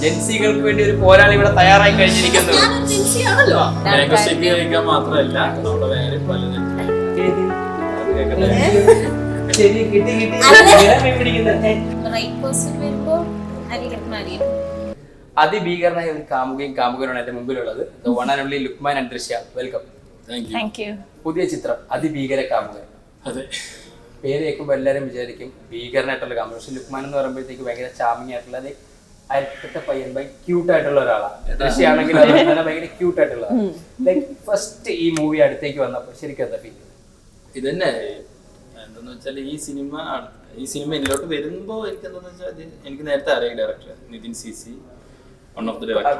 ജെൻസികൾക്ക് വേണ്ടി ഒരു പോരാളി ഇവിടെ തയ്യാറായി കഴിഞ്ഞിരിക്കുന്നു. മാത്രമല്ല നമ്മുടെ വേറെ പലതും അതിഭീകരനായ ഒരു കാമുകനാണ് എന്റെ മുമ്പിലുള്ളത്. One and only Lukman and Drishya. Welcome. പുതിയ ചിത്രം അതിഭീകര കാമുകൻ. അതെ, പേര് കേൾക്കുമ്പോൾ എല്ലാവരും വിചാരിക്കും ഭീകരനായിട്ടുള്ള കാമുകൻ. പക്ഷെ ലുക്മാൻ എന്ന് പറയുമ്പോഴത്തേക്ക് ഭയങ്കര ചാമിങ് ആയിട്ടുള്ള അയൽക്കത്തെ പയ്യൻ, ക്യൂട്ട് ആയിട്ടുള്ള ഒരാളാണ്. ദൃശ്യമാണെങ്കിൽ ഭയങ്കര ക്യൂട്ട് ആയിട്ടുള്ള. ലൈക് ഫസ്റ്റ് ഈ മൂവി അടുത്തേക്ക് വന്നപ്പോൾ ശരിക്കും എന്താ ഫീൽ? ഇതന്നെ എന്താന്ന് വെച്ചാൽ ഈ സിനിമ ഇതിലോട്ട് വരുമ്പോ എനിക്ക് എന്താന്ന് വെച്ചാൽ എനിക്ക് നേരത്തെ അറിയാം director Nithin CC, one of the director.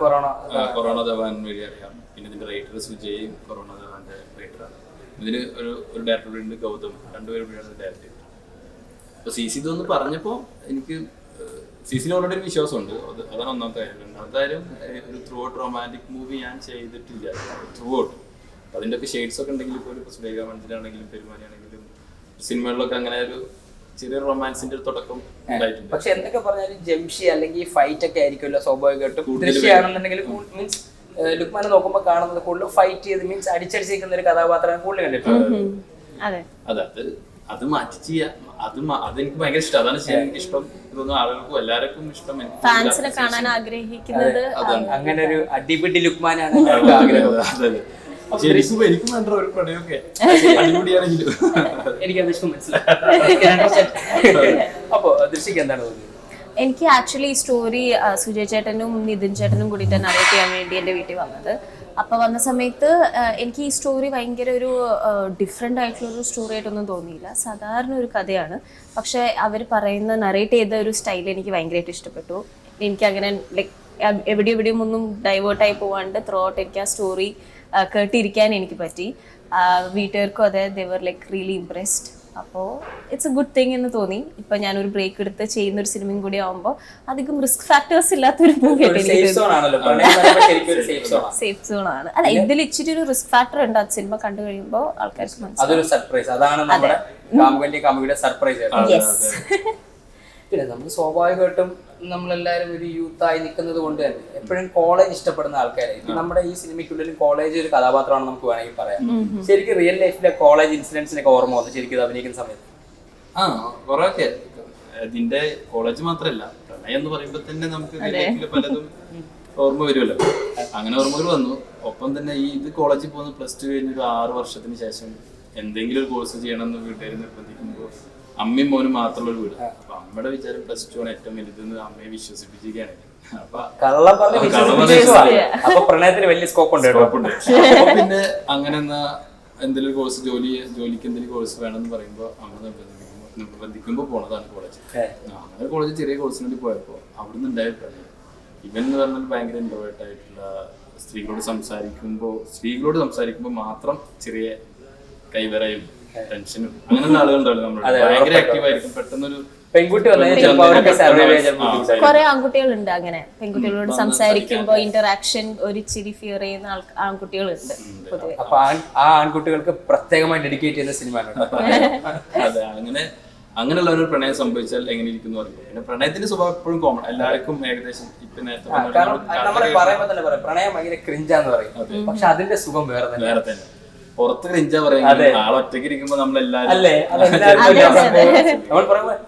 Corona Dhavan വഴി അറിയാം. പിന്നെ ഇതിന്റെ റൈറ്റർ സുജയ്, കൊറോണ ധവാന്റെ റൈറ്ററാണ്. ഇതിന് ഒരു ഡയറക്ടർ ഉണ്ട്, ഗൗതം, രണ്ടുപേരും ഡയറക്ടർ ചെയ്തത്. അപ്പൊ CC ഇതൊന്ന് പറഞ്ഞപ്പോ എനിക്ക് CCയിൽ ഓൾറെഡി ഒരു വിശ്വാസമുണ്ട്. അതാണ് ഒന്നാമത്തെ കാര്യം. രണ്ടാമത്തെ കാര്യം, ഒരു ത്രൂ ഔട്ട് റൊമാൻറ്റിക് മൂവി ഞാൻ ചെയ്തിട്ടില്ല ത്രൂ ഔട്ട്. അപ്പൊ അതിന്റെ ഒക്കെ ഷെയ്ഡ്സ് ഒക്കെ ഉണ്ടെങ്കിൽ പോലും ഇപ്പൊ സുരേഖ മനസ്സിലാണെങ്കിലും പെരുമാനിയാണെങ്കിലും സിനിമകളിലൊക്കെ അങ്ങനെ ഒരു ചെറിയ റൊമാൻസിന്റെ ഒരു തുടക്കം ഉണ്ടായിട്ടുണ്ട്. പക്ഷെ എന്തൊക്കെ പറഞ്ഞാലും ജംഷി അല്ലെങ്കിൽ ഫൈറ്റ് ഒക്കെ ആയിരിക്കുമല്ലോ സ്വാഭാവികമായിട്ടും. ദൃശ്യമാണെന്നുണ്ടെങ്കിൽ മീൻസ് ലുക്മാനെ നോക്കുമ്പോൾ കാണുന്നത് കൂടുതൽ ഫൈറ്റ് ചെയ്ത് മീൻസ് അടിച്ചടിച്ചിരിക്കുന്ന ഒരു കഥാപാത്രം കൂടുതൽ കണ്ടിട്ടുണ്ട്. അത് മാറ്റി ചെയ്യാം. അതെനിക്ക് ഭയങ്കര ഇഷ്ടം. അതാണ് എനിക്ക് ഇഷ്ടം. ഇതൊന്നും ആളുകൾക്കും എല്ലാവർക്കും ഇഷ്ടം. ഫാൻസിനെ കാണാൻ ആഗ്രഹിക്കുന്നത് അങ്ങനെ ഒരു അടിപിടി ലുക്മാനാണ് ആഗ്രഹം. ശരിക്കും എനിക്കും വേണ്ട ഒരു പ്രണയമൊക്കെ അടിപൊളിയാണെങ്കിലും എനിക്കത് ഇഷ്ടം മനസ്സിലായി. അപ്പോ ദൃശ്യക്ക് എന്താണ് തോന്നുന്നത്? എനിക്ക് ആക്ച്വലി ഈ സ്റ്റോറി സുജയ് ചേട്ടനും നിതിൻ ചേട്ടനും കൂടിയിട്ട് നറേറ്റ് ചെയ്യാൻ വേണ്ടി എൻ്റെ വീട്ടിൽ വന്നത്. അപ്പോൾ വന്ന സമയത്ത് എനിക്ക് ഈ സ്റ്റോറി ഭയങ്കര ഒരു ഡിഫറെൻ്റ് ആയിട്ടുള്ളൊരു സ്റ്റോറി ആയിട്ടൊന്നും തോന്നിയില്ല. സാധാരണ ഒരു കഥയാണ്. പക്ഷേ അവർ പറയുന്ന നറേറ്റ് ചെയ്ത ഒരു സ്റ്റൈൽ എനിക്ക് ഭയങ്കരമായിട്ട് ഇഷ്ടപ്പെട്ടു. എനിക്കങ്ങനെ ലൈക്ക് എവിടെയും ഒന്നും ഡൈവേർട്ടായി പോവാണ്ട് ത്രൂ ഔട്ട് എനിക്ക് ആ സ്റ്റോറി കേട്ടിരിക്കാൻ എനിക്ക് പറ്റി. വീട്ടുകാർക്കും അതെ, ദേ വർ ലൈക്ക് റിയലി ഇംപ്രസ്ഡ്. അപ്പോൾ ഇറ്റ്സ് എ ഗുഡ് തിങ് എന്ന് തോന്നി. ഇപ്പം ഞാനൊരു ബ്രേക്ക് എടുത്ത് ചെയ്യുന്ന ഒരു സിനിമയും കൂടി ആകുമ്പോൾ അധികം റിസ്ക് ഫാക്ടേഴ്സ് ഇല്ലാത്തൊരു സേഫ് സോൺ ആണ്. അല്ല, ഇതിൽ ഇച്ചിരി ഒരു റിസ്ക് ഫാക്ടർ ഉണ്ട്. അത് സിനിമ കണ്ടു കഴിയുമ്പോൾ ആൾക്കാർക്ക് മനസ്സിലാവും. പിന്നെ നമ്മൾ സ്വാഭാവികമായിട്ടും നമ്മളെല്ലാവരും ഒരു യൂത്തായി നിൽക്കുന്നത് കൊണ്ട് തന്നെ എപ്പോഴും കോളേജ് ഇഷ്ടപ്പെടുന്ന ആൾക്കാരായിരിക്കും. നമ്മുടെ ഈ സിനിമയ്ക്കുള്ളിൽ കോളേജ് ഒരു കഥാപാത്രമാണ് നമുക്ക് വേണമെങ്കിൽ പറയാം. ശരിക്കും റിയൽ ലൈഫിലെ കോളേജ് ഇൻസിഡൻസിനൊക്കെ ഓർമ്മ വന്നു ശരിക്കും അഭിനയിക്കുന്ന സമയത്ത്? കുറെയൊക്കെ. ഇതിന്റെ കോളേജ് മാത്രല്ല, പ്രണയം എന്ന് പറയുമ്പോൾ തന്നെ നമുക്ക് പലതും ഓർമ്മ വരുമല്ലോ. അങ്ങനെ ഓർമ്മകൾ വന്നു. ഒപ്പം തന്നെ ഇത് കോളേജിൽ പോകുന്ന +2 കഴിഞ്ഞ ഒരു 6 വർഷത്തിന് ശേഷം എന്തെങ്കിലും ഒരു കോഴ്സ് ചെയ്യണമെന്ന് വീട്ടുകാർ നിർബന്ധിക്കുമ്പോൾ അമ്മയും മോനും മാത്രമുള്ള ഒരു വീട്. അപ്പൊ അമ്മയുടെ വിചാരം +2 ആണ് ഏറ്റവും വലുതെന്ന് അമ്മയെ വിശ്വസിപ്പിക്കുകയാണ്. പ്രണയത്തിന് വലിയ സ്കോപ്പ് ഉണ്ട്. പിന്നെ അങ്ങനെ എന്തെങ്കിലും കോഴ്സ് ജോലിക്ക് എന്തെങ്കിലും കോഴ്സ് വേണമെന്ന് പറയുമ്പോൾ അമ്മ നിർബന്ധിക്കുമ്പോൾ പോണതാണ് കോളേജ്. അങ്ങനെ കോളേജ് ചെറിയ കോഴ്സിന് വേണ്ടി പോയപ്പോൾ അവിടുന്ന് ഉണ്ടായ പ്രണയം. ഇവൻ എന്ന് പറഞ്ഞാൽ ഭയങ്കര ഇൻട്രോവേർട്ട് ആയിട്ടുള്ള, സ്ത്രീകളോട് സംസാരിക്കുമ്പോൾ മാത്രം ചെറിയ കൈവരയും ടെൻഷനും അങ്ങനെയുള്ള ആളുകളുണ്ടാവും. നമ്മൾ ഭയങ്കര ആക്റ്റീവ് ആയിരിക്കും. പെട്ടെന്നൊരു പെൺകുട്ടി കുറെ ആൺകുട്ടികളുണ്ട്. അങ്ങനെ പെൺകുട്ടികളോട് സംസാരിക്കുമ്പോ ഇന്ററാക്ഷൻ ഒരു ഇച്ചിരി ഫിയർ ചെയ്യുന്ന ആൺകുട്ടികളുണ്ട് പൊതുവെ. അപ്പൊ ആ ആൺകുട്ടികൾക്ക് പ്രത്യേകമായി ഡെഡിക്കേറ്റ് ചെയ്യുന്ന സിനിമയാണ്. അതെ, അങ്ങനെയുള്ള ഒരു പ്രണയം സംഭവിച്ചാൽ എങ്ങനെ ഇരിക്കുന്നു പറയും. പിന്നെ പ്രണയത്തിന്റെ സ്വഭാവം എപ്പോഴും കോമൺ, എല്ലാവർക്കും ഏകദേശം. ഇപ്പൊ നേരത്തെ നമ്മളെ പറയുമ്പോ തന്നെ പറയാം പ്രണയം ഭയങ്കര ക്രിഞ്ചാന്ന് പറയും. പക്ഷെ അതിന്റെ സുഖം വേറെ തന്നെ. പുറത്ത് ക്രിഞ്ചാ പറയുന്നത് ആളൊറ്റയ്ക്ക് ഇരിക്കുമ്പോ നമ്മളെല്ലാരും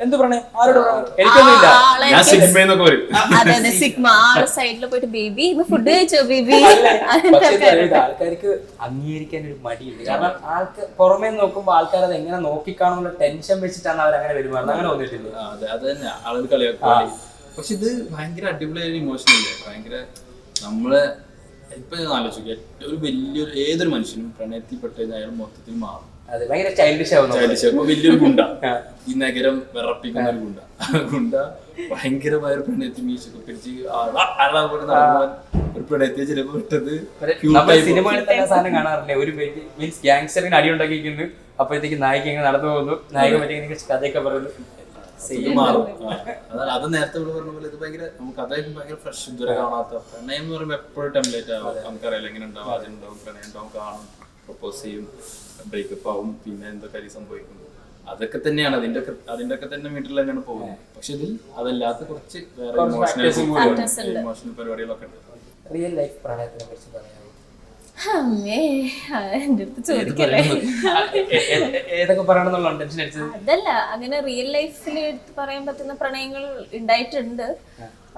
എന്ത് പ്രണയം ആരോട് എനിക്കൊന്നുമില്ല ഞാൻ സിഗ്മയെന്നൊക്കെ പറയും. സൈഡിൽ പോയിട്ട് ബേബി ഫുഡ് കഴിച്ചോ ബേബി. ആൾക്കാർക്ക് അംഗീകരിക്കാൻ ഒരു മടിയുണ്ട്. കാരണം ആൾക്ക് പുറമേ നോക്കുമ്പോ ആൾക്കാർ അത് എങ്ങനെ നോക്കിക്കാണുന്നുള്ള ടെൻഷൻ വെച്ചിട്ടാണ് അവർ അങ്ങനെ പെരുമാറുന്നത്. അങ്ങനെ തോന്നിയിട്ടില്ല? അതെ, അത് തന്നെ ആളുകൾ കളിയാക്കും. പക്ഷെ ഇത് ഭയങ്കര അടിപൊളിയായ ഇമോഷൻ ഇല്ലേ, ഭയങ്കര നമ്മള് ഇപ്പൊ ആലോചിക്കുക. ഒരു ഏതൊരു മനുഷ്യനും പ്രണയത്തിൽപ്പെട്ട് കഴിഞ്ഞാൽ അയാൾ മൊത്തത്തിൽ മാറും. ചൈൽഡിഷ് ഇപ്പൊ വലിയൊരു ഗുണ്ട, ഈ നഗരം വിറപ്പിക്കുന്ന ഒരു ഗുണ്ട ഭയങ്കരമായ ഒരു പ്രണയത്തിൽ മീശൊക്കെ പിടിച്ച് പോലെ നടക്കുവാൻ ഒരു പ്രണയത്തെ ചിലപ്പോ വിട്ടത് സിനിമകളിൽ തന്നെ സാധനം കാണാറില്ലേ? ഒരു മീൻസ് ഗ്യാങ്സ്റ്ററിന് അടി ഉണ്ടാക്കിയിരിക്കുന്നു, അപ്പോഴത്തേക്ക് നായിക ഇങ്ങനെ നടന്നു പോകുന്നു, നായിക പറ്റി കഥയൊക്കെ പറയുന്നു. മാറും. അത് നേരത്തെ ഇവിടെ പറഞ്ഞ പോലെ ഇത് ഭയങ്കര നമുക്ക് അതായത് ഭയങ്കര ഫ്രഷ്, ഇതുവരെ കാണാത്ത പ്രണയം എന്ന് പറയുമ്പോൾ എപ്പോഴും ടെംപ്ലേറ്റ് ആവും. നമുക്കറിയാലോ എങ്ങനെ ഉണ്ടാവും, അതിനുണ്ടാവും, പ്രണയം ഉണ്ടാവും, കാണും, പ്രപ്പോസ് ചെയ്യും, ബ്രേക്കപ്പ് ആവും, പിന്നെ എന്തൊക്കെ കാര്യം സംഭവിക്കുന്നു. അതൊക്കെ തന്നെയാണ് അതിന്റെ ഒക്കെ തന്നെ മീറ്ററിൽ തന്നെയാണ് പോകുന്നത്. പക്ഷെ ഇതിൽ അതല്ലാത്ത കുറച്ച് വേറെ ഇമോഷണൽ പരിപാടികളൊക്കെ ഉണ്ട്. റിയൽ ലൈഫ് പ്രണയത്തിനെ കുറിച്ച് പറയാമോ? അമ്മേ എന്റെ അടുത്ത് ചോദിക്കല്ലേ. ഏതൊക്കെ പറയണമെന്നുള്ള ടെൻഷൻ അടിച്ചത്? അതല്ല, അങ്ങനെ റിയൽ ലൈഫിൽ എടുത്ത് പറയാൻ പറ്റുന്ന പ്രണയങ്ങൾ ഉണ്ടായിട്ടുണ്ട്.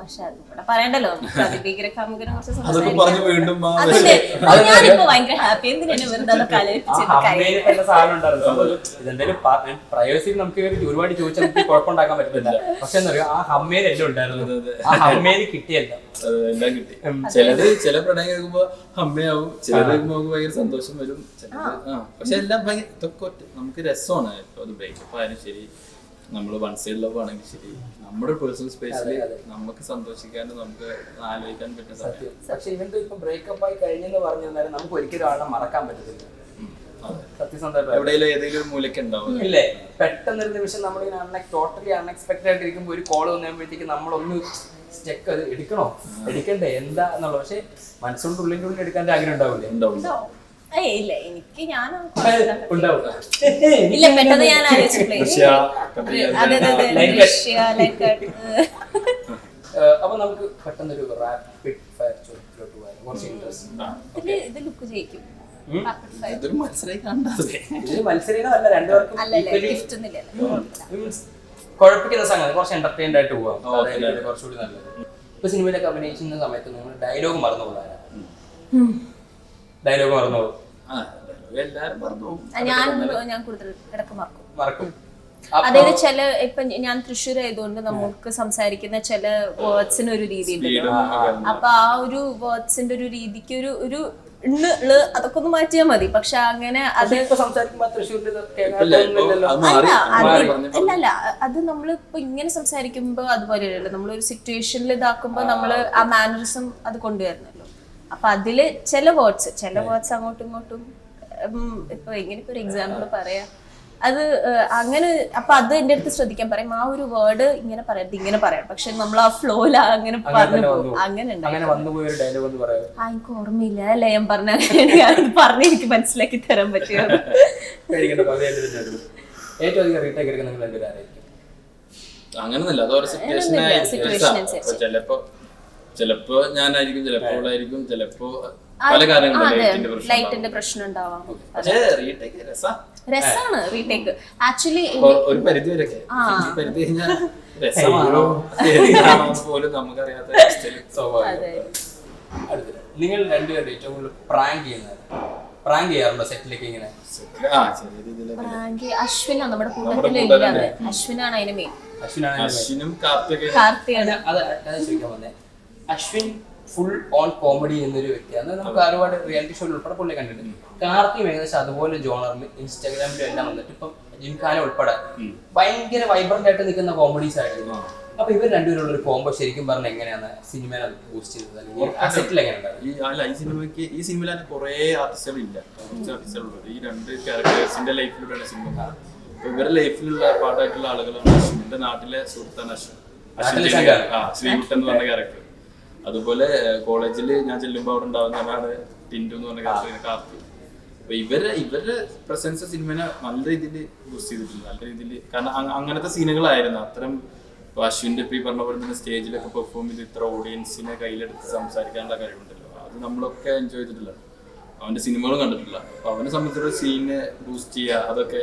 പക്ഷെ അത് ഇവിടെ പറയണ്ടല്ലോ, പ്രതിഭീകര കാമുകനെ കുറിച്ച് ഞാനിപ്പോ ഭയങ്കര ഹാപ്പി. എന്തിനാണ് വെറുതെ ഇതെന്തായാലും പ്രൈവസി നമുക്ക് ഒരുപാട് ചോദിച്ചാൽ നമുക്ക് കുഴപ്പമുണ്ടാക്കാൻ പറ്റില്ല. പക്ഷെ എന്താ പറയുക, ആ ഹമ്മേൽ എല്ലാം ഉണ്ടായിരുന്നു, ആ ഹമ്മേൽ കിട്ടിയല്ല എല്ലാം കിട്ടി. ചില പ്രണയം കേൾക്കുമ്പോ അമ്മയാവും, ചിലത് കേൾക്കുമ്പോ നമുക്ക് ഭയങ്കര സന്തോഷം വരും. പക്ഷെ എല്ലാം ഭയങ്കര ഇതൊക്കെ നമുക്ക് രസമാണ്. ഇപ്പൊ അത് ബ്രേക്കപ്പ് ആയാലും ശരി, നമ്മള് വൺ സൈഡ് ലവ് ആണെങ്കിൽ ശരി, നമ്മുടെ പേഴ്സണൽ സ്പേസിൽ നമുക്ക് സന്തോഷിക്കാനും നമുക്ക് ആലോചിക്കാൻ പറ്റുന്ന സമയം. പക്ഷെ ഇവന്റെ ഇപ്പൊ ബ്രേക്കപ്പ് ആയി കഴിഞ്ഞെന്ന് പറഞ്ഞു തന്നാലും നമുക്ക് ഒരിക്കലും ആളെ മറക്കാൻ പറ്റത്തില്ല. സത്യസന്ധമായിട്ട് എവിടെയെങ്കിലും ഏതെങ്കിലും ഒരു മൂലയ്ക്ക് ഉണ്ടാവും ഇല്ലേ? പെട്ടെന്നൊരു നിമിഷം നമ്മളിങ്ങനെ ടോട്ടലി അൺഎക്സ്പെക്ടഡ് ആയിട്ട് ഇരിക്കുമ്പോൾ ഒരു കോൾ വന്നപ്പോഴത്തേക്ക് നമ്മളൊന്ന് സ്റ്റെക്ക് അത് എടുക്കണോ എടുക്കണ്ടേ എന്താ എന്നുള്ളത്. പക്ഷെ മനസ്സുകൊണ്ട് ഉള്ളിൻ്റെ ഉള്ളിൽ എടുക്കാൻ ആഗ്രഹം ഉണ്ടാവില്ലേ? ഇല്ല, എനിക്ക് ഉണ്ടാവും. ഇല്ല, പെട്ടെന്ന് ഞാൻ അപ്പൊ നമുക്ക് പെട്ടെന്നൊരു റാപ്പിഡ് ഫയർ ചോദ്യത്തിലോട്ട് പോകാം. കുറച്ച് ഇൻട്രസ്റ്റ് ഇത് ലുക്ക് ചെയ്യിക്കും. ഇതൊരു മത്സരം കണ്ടത് ഇത് മത്സരീനല്ല, രണ്ടുപേർക്കും കുഴപ്പിക്കുന്ന സംഗതി. കുറച്ച് എന്റർടൈൻഡ് ആയിട്ട് പോവാം, കുറച്ചുകൂടി നല്ലത്. ഇപ്പൊ സിനിമയിലൊക്കെ അഭിനയിക്കുന്ന സമയത്ത് നിങ്ങൾ ഡയലോഗ് മറന്നു പോകാൻ ഡയലോഗ് മറന്നു പോകും. ഞാൻ കൂടുതൽ ഇടക്ക് മറക്കും. അതായത് ചില ഇപ്പൊ ഞാൻ തൃശ്ശൂർ ആയതുകൊണ്ട് നമുക്ക് സംസാരിക്കുന്ന ചില വേർഡ്സിന് ഒരു രീതി ഉണ്ടല്ലോ. അപ്പൊ ആ ഒരു വേർഡ്സിന്റെ ഒരു രീതിക്ക് ഒരു അതൊക്കെ ഒന്ന് മാറ്റിയാൽ മതി. പക്ഷെ അങ്ങനെ അത് അല്ല, അത് നമ്മളിപ്പോ ഇങ്ങനെ സംസാരിക്കുമ്പോ അതുപോലെയല്ലോ, നമ്മളൊരു സിറ്റുവേഷനിൽ ഇതാക്കുമ്പോ നമ്മള് ആ മാനറിസം അത് കൊണ്ടുവരണല്ലോ. അപ്പൊ അതില് ചില വേർഡ്സ് അങ്ങോട്ടും ഇങ്ങോട്ടും ഇപ്പൊ എങ്ങനെ ഒരു എക്സാമ്പിൾ പറയാ, അത് അങ്ങനെ. അപ്പൊ അത് എന്റെ അടുത്ത് ശ്രദ്ധിക്കാൻ പറയും, ആ ഒരു വേർഡ് ഇങ്ങനെ പറയരുത്, ഇങ്ങനെ പറയാം. പക്ഷെ നമ്മൾ ആ ഫ്ലോയില് അങ്ങനെ പറഞ്ഞു പോകും. അങ്ങനെ എനിക്ക് ഓർമ്മയില്ല അല്ലേ ഞാൻ പറഞ്ഞ പറഞ്ഞ് എനിക്ക് മനസ്സിലാക്കി തരാൻ പറ്റിയോ? അങ്ങനൊന്നുമില്ല, അതോരോ സിറ്റുവേഷൻ. ചിലപ്പോ ഞാനായിരിക്കും, ചിലപ്പോ അവളായിരിക്കും, ചിലപ്പോ പല ലൈറ്റിന്റെ പ്രശ്നം ഉണ്ടാവാം. രസാണ് റീടേക്ക് ആക്ച്വലി ഒരു പരിധി വരെയൊക്കെ. പരിധി കഴിഞ്ഞാൽ രസമാണോ പോലും നമുക്കറിയാത്ത. നിങ്ങൾ രണ്ടുപേരും ഏറ്റവും കൂടുതൽ പ്രാങ്ക് ചെയ്യാറുണ്ടോ സെറ്റിലേക്ക്? ഇങ്ങനെ അശ്വിനാണ് നമ്മുടെ കൂട്ടത്തിലില്ലാതെ, അശ്വിനാണ് അതിന് മെയിൻ. അശ്വിനും കാർത്തിയാണ്. ചോദിക്കാൻ വന്നേ, അശ്വിൻ ഫുൾ ഓൺ കോമഡി എന്നൊരു വ്യക്തിയാണ്. നമുക്ക് ഒരുപാട് റിയാലിറ്റി ഷോയിൽ ഉൾപ്പെടെ പുള്ളി കണ്ടിട്ടുണ്ട്. കാർത്തിയും ഏകദേശം അതുപോലെ ജോണറിൽ ഇൻസ്റ്റാഗ്രാമിലും എല്ലാം വന്നിട്ട് ഇപ്പം ജിംഖാന ഉൾപ്പെടെ ഭയങ്കര വൈബ്രന്റ് ആയിട്ട് നിൽക്കുന്ന കോമഡീസ് ആയിരുന്നു. അപ്പൊ ഇവർ രണ്ടുപേരുള്ള ഒരു കോംബോ ശരിക്കും പറഞ്ഞ എങ്ങനെയാണ് സിനിമയെ ബൂസ്റ്റ് ചെയ്തത്? ഈ സിനിമയിൽ തന്നെ കുറെ ആർട്ടിസ്റ്റുകളില്ല, കുറച്ച് ആർട്ടിസ്റ്റുകളുള്ളത്. ഈ രണ്ട് ക്യാരക്ടേഴ്സിന്റെ ലൈഫിലൂടെയാണ് സിനിമ. ഇവരുടെ ലൈഫിലുള്ള പാട്ടായിട്ടുള്ള ആളുകളാണ് അശ്വിൻ. എന്റെ നാട്ടിലെ സുഹൃത്താണ് അശ്വിൻ. ശ്രീകുട്ടൻ എന്ന് പറഞ്ഞ ക്യാരക്ടർ. അതുപോലെ കോളേജിൽ ഞാൻ ചെല്ലുമ്പോൾ അവിടെ ഉണ്ടാവുന്നതാണ് ടിൻഡു എന്ന് പറഞ്ഞ ക്യാരക്ടർ, കാർത്തി. അപ്പൊ ഇവരുടെ പ്രസൻസ് സിനിമനെ നല്ല രീതിയിൽ ബൂസ്റ്റ് ചെയ്തിട്ടുണ്ട്, നല്ല രീതിയിൽ. കാരണം അങ്ങനത്തെ സീനുകളായിരുന്നു. അത്തരം അശ്വിന്റെ ഇപ്പൊ ഈ പറഞ്ഞ പോലെ തന്നെ സ്റ്റേജിലൊക്കെ പെർഫോം ചെയ്ത് ഇത്ര ഓഡിയൻസിനെ കയ്യിലെടുത്ത് സംസാരിക്കാനുള്ള കഴിവുണ്ടല്ലോ, അത് നമ്മളൊക്കെ എൻജോയ് ചെയ്തിട്ടില്ല. അവന്റെ സിനിമകളും കണ്ടിട്ടില്ല. അപ്പൊ അവനെ സംബന്ധിച്ചുള്ള സീനെ ബൂസ്റ്റ് ചെയ്യുക, അതൊക്കെ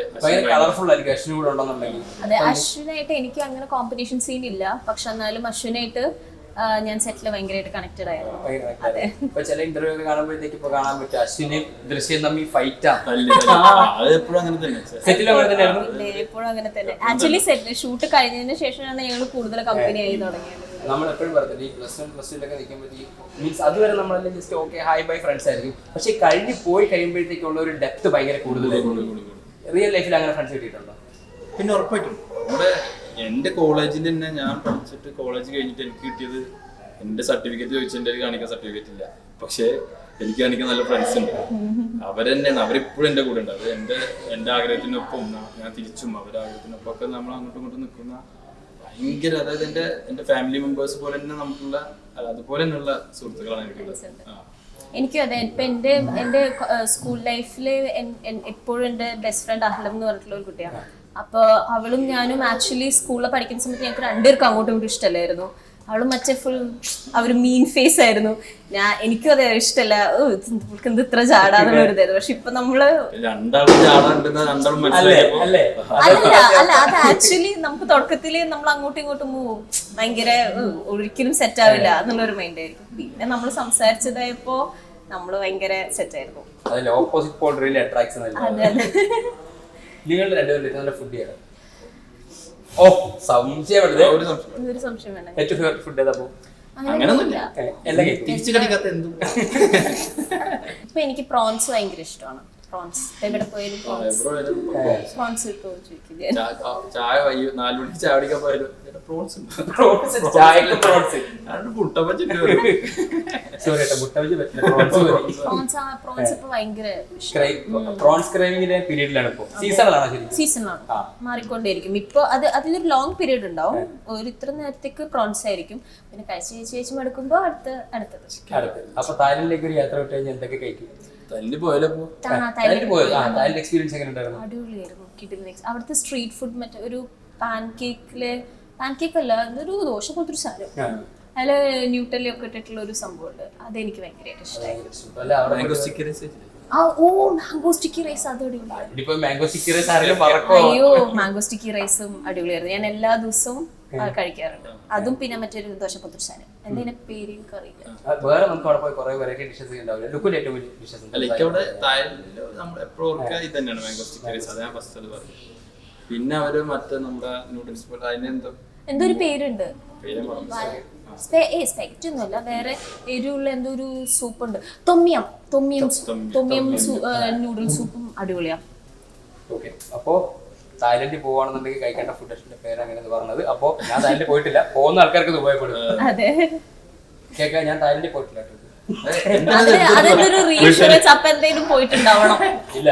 കളർഫുൾ ആയിരിക്കും. അശ്വിനോട് ഉണ്ടെന്നുണ്ടെങ്കിൽ അതെ, അശ്വിനായിട്ട് എനിക്ക് അങ്ങനെ കോമ്പറ്റീഷൻ സീൻ ഇല്ല. പക്ഷെ എന്നാലും അശ്വിനായിട്ട് ഞാൻ സെറ്റില് ഭയങ്കരമായിട്ട് കണക്റ്റഡ് ആയിരുന്നു. ഇപ്പൊ ചില ഇന്റർവ്യൂ ഒക്കെ കാണുമ്പോഴത്തേക്ക് ഇപ്പൊ കാണാൻ പറ്റും അശ്വിന് ദൃശ്യം തമ്മിൽ ഫൈറ്റ് എപ്പോഴും അങ്ങനെ തന്നെ. എപ്പോഴും അങ്ങനെ തന്നെ. ആക്ച്വലി ഷൂട്ട് കഴിഞ്ഞതിന് ശേഷമാണ് ഞങ്ങൾ കൂടുതൽ കമ്പനി ആയി തുടങ്ങിയത്. നമ്മൾ എപ്പോഴും പറഞ്ഞില്ല, ഈ +1 +2 നിൽക്കുമ്പോഴത്തേക്ക് മീൻസ് അതുവരെ നമ്മളെല്ലാം just okay hi bye friends ആയിരിക്കും. പക്ഷെ കഴിഞ്ഞ് പോയി കഴിയുമ്പോഴത്തേക്കുള്ള ഒരു ഡെപ്ത് ഭയങ്കര കൂടുതലായിരിക്കും. റിയൽ ലൈഫിൽ അങ്ങനെ ഫ്രണ്ട്സ് കിട്ടിയിട്ടുണ്ടോ? പിന്നെ ഉറപ്പായിട്ടും നമ്മുടെ എൻ്റെ കോളേജിൽ തന്നെ ഞാൻ പഠിച്ചിട്ട് കോളേജ് കഴിഞ്ഞിട്ട് എനിക്ക് കിട്ടിയത് എൻ്റെ സർട്ടിഫിക്കറ്റ് ചോദിച്ചാൽ എൻ്റെ കാണിക്കാൻ സർട്ടിഫിക്കറ്റ് ഇല്ല. പക്ഷേ എനിക്ക് കാണിക്കാൻ നല്ല ഫ്രണ്ട്സ് ഉണ്ട്. അവരെന്നെയാണ്, അവരിപ്പോഴും എൻ്റെ കൂടെ ഉണ്ട്. അത് എൻ്റെ ആഗ്രഹത്തിനൊപ്പം ഞാൻ തിരിച്ചും അവരുടെ ആഗ്രഹത്തിനൊപ്പം ഒക്കെ നമ്മൾ അങ്ങോട്ടും ഇങ്ങോട്ടും നിൽക്കുന്ന ഭയങ്കര, അതായത് എൻ്റെ ഫാമിലി മെമ്പേഴ്സ് പോലെ തന്നെ നമുക്കുള്ള അതുപോലെ തന്നെയുള്ള സുഹൃത്തുക്കളാണ് എനിക്കുള്ളത്. എനിക്കും അതെ. ഇപ്പം എൻ്റെ സ്കൂൾ ലൈഫിൽ എപ്പോഴും എൻ്റെ ബെസ്റ്റ് ഫ്രണ്ട് അഹ്ലം എന്ന് പറഞ്ഞിട്ടുള്ള ഒരു കുട്ടിയാണ്. അപ്പോൾ അവളും ഞാനും ആക്ച്വലി സ്കൂളിൽ പഠിക്കുന്ന സമയത്ത് ഞങ്ങൾക്ക് രണ്ടുപേർക്കും അങ്ങോട്ടും ഇങ്ങോട്ടും ഇഷ്ടമല്ലായിരുന്നു. അവളും മറ്റേ ഫുൾ അവർ മീൻ ഫേസ് ആയിരുന്നു. എനിക്കും അതെ ഇഷ്ടമല്ല, നമുക്ക് എന്ത് ഇത്ര ചാടാന്നുള്ള ഒരു ഇതായിരുന്നു. പക്ഷെ ഇപ്പൊ നമ്മള് അല്ല അത് ആക്ച്വലി നമുക്ക് തുടക്കത്തില് നമ്മൾ അങ്ങോട്ടും ഇങ്ങോട്ടും ഭയങ്കര ഒരിക്കലും സെറ്റ് ആവില്ല എന്നുള്ളൊരു മൈൻഡ് ആയിരിക്കും. പിന്നെ നമ്മൾ സംസാരിച്ചതായപ്പോ നമ്മള് ഭയങ്കര സെറ്റ് ആയിരുന്നു. Opposite pole really attracts. നിങ്ങൾ രണ്ടുപേരും നല്ല ഫുഡ് ചെയ്യണം. ഓ സംശയം ഒരു സംശയം വേണ്ട. ഏറ്റവും ഫേവറേറ്റ് ഫുഡ് ഏതാ? ഇപ്പൊ എനിക്ക് പ്രോൺസ് ഭയങ്കര ഇഷ്ടമാണ്. പ്രോൺസ് എവിടെ പോയാലും പ്രോൺസ് കിട്ടുമോ ചോദിക്കും. ചായ 4 മണിക്ക് ചായ കുടിക്കാൻ പോയാലും പ്രോൺസ് സീസണാണ്, മാറിക്കൊണ്ടേയിരിക്കും. ഇപ്പൊ അതിലൊരു ലോങ് പീരീഡ് ഉണ്ടാവും, ഒരു ഇത്ര നേരത്തേക്ക് പ്രോൺസ് ആയിരിക്കും. പിന്നെ കഴിച്ച് മടുക്കുമ്പോ അടുത്തത്. അപ്പൊ തായ്ലൻഡിലേക്ക് ഒരു യാത്ര വിട്ട് കഴിഞ്ഞാൽ എന്തൊക്കെ കഴിക്കും? അടിപൊളിയായിരുന്നു. അവിടുത്തെ സ്ട്രീറ്റ് ഫുഡ് മറ്റേ ഒരു പാൻകേക്ക് അല്ല, അതൊരു ദോശ പോലത്തെ ഒരു സാധനം, അതില് ന്യൂട്ടെല്ല ഒക്കെ ഇട്ടിട്ടുള്ള ഒരു സംഭവം ഉണ്ട്. അതെനിക്ക് ഭയങ്കരമായിട്ട് ഇഷ്ടമായി. മാംഗോ സ്റ്റിക്കി റൈസ് അത് അയ്യോ മാംഗോ സ്റ്റിക്കി റൈസും അടിപൊളിയായിരുന്നു. ഞാൻ എല്ലാ ദിവസവും കഴിക്കാറുണ്ട്. അതും പിന്നെ മറ്റൊരു ദോശപത്ര സാധനം, എന്തിനെ പേര് അറിയില്ല. വേറെ നമുക്ക് അവിടെ പോയി കുറെ വെറൈറ്റി ഡിഷസ് ഉണ്ടാവില്ല. ലുക്കിന്റെ ഏറ്റവും വലിയ ഡിഷസ് പിന്നെ അവര് മറ്റേ നമ്മുടെ നൂഡിൽസ് എന്തോ ഒരു പേരുണ്ട്, സ്പെക്റ്റ് ഒന്നുമല്ല, വേറെ എരിവുള്ള എന്തോ ഒരു സൂപ്പ് ഉണ്ട്. തൊമ്മിയം നൂഡിൽ സൂപ്പും അടിപൊളിയാ. ഓക്കെ, അപ്പോ തായ്ലൻഡിൽ പോവാണെന്നുണ്ടെങ്കിൽ കഴിക്കേണ്ട ഫുഡിന്റെ പേര് അങ്ങനെയാണ് പറഞ്ഞത്. അപ്പോ ഞാൻ തായ്ലൻഡിൽ പോയിട്ടില്ല, പോകുന്ന ആൾക്കാർക്ക് ഇത് ഉപയോഗപ്പെടും. അതെ കേൾക്കാൻ ഞാൻ തായ്ലൻഡിൽ പോയിട്ടില്ല. അതൊരു റീഷുറൻസ് അപ്പൊ എന്തെങ്കിലും പോയിട്ടുണ്ടാവണം. ഇല്ല,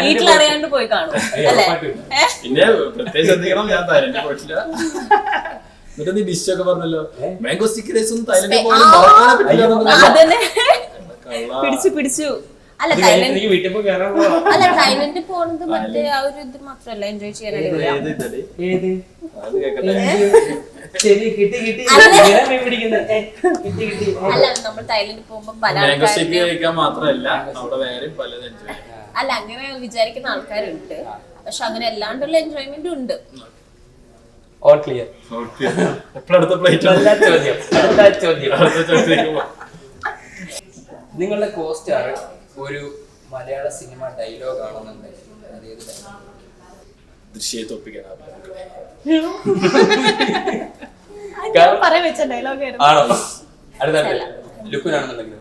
വീട്ടിലറിയാണ്ട് പോയി കാണും അല്ലേ? പിന്നെ പ്രത്യേകിച്ച് ശ്രദ്ധിക്കണം, ഞാൻ തായ്ലൻഡിൽ പോയിട്ടില്ല. എന്നിട്ട് നീ ഡിഷ് ഒക്കെ പറഞ്ഞല്ലോ, മാംഗോ സ്റ്റിക്കി റൈസ് ഒന്നും തായ്ലൻഡിൽ പിടിച്ചു. അല്ല തായ്ലൻഡിൽ പോകുന്നത് മറ്റേ ആ ഒരു ഇത് മാത്രല്ല, എൻജോയ് ചെയ്യാനായിട്ട്. അല്ല നമ്മൾ തായ്ലൻഡിൽ പോകുമ്പോ പല അല്ല അങ്ങനെ വിചാരിക്കുന്ന ആൾക്കാരുണ്ട്, പക്ഷെ അങ്ങനെ അല്ലാണ്ടുള്ള എൻജോയ്മെന്റും ഉണ്ട്. നിങ്ങളുടെ കോസ്റ്റാർ ഒരു മലയാള സിനിമ ഡയലോഗ് ആണെന്നുണ്ടെങ്കിൽ അതേത് ആണോ? അടുത്ത ലുക്കിനാണെന്നുണ്ടെങ്കിൽ